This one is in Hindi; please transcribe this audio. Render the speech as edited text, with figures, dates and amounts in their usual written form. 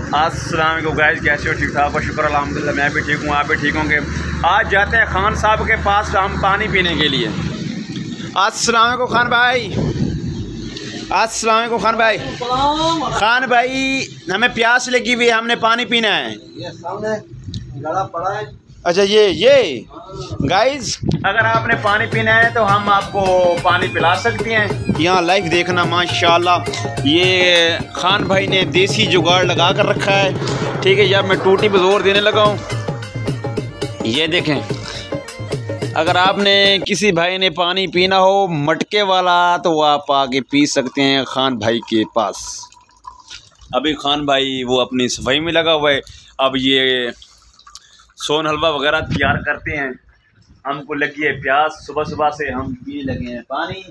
अस्सलाम वालेकुम गाइस, कैसे हो? ठीक ठाक हो? शुक्र अल्हम्दुलिल्लाह, मैं भी ठीक हूँ, आप भी ठीक होंगे। आज जाते हैं खान साहब के पास हम पानी पीने के लिए। अस्सलाम वालेकुम खान भाई। अस्सलाम वालेकुम खान भाई। खान भाई, हमें प्यास लगी हुई है, हमने पानी पीना है। ये सामने गला पड़ा है। अच्छा ये गाइस, अगर आपने पानी पीना है तो हम आपको पानी पिला सकते हैं। यहाँ लाइव देखना माशाल्लाह, ये खान भाई ने देसी जुगाड़ लगा कर रखा है। ठीक है यार, मैं टूटी पे जोर देने लगा हूँ। ये देखें, अगर आपने किसी भाई ने पानी पीना हो मटके वाला तो आप आके पी सकते हैं खान भाई के पास। अभी खान भाई वो अपनी सफाई में लगा हुआ है। अब ये सोन हलवा वगैरह तैयार करते हैं। हमको लगी है प्यास, सुबह सुबह से हम पी लगे हैं पानी।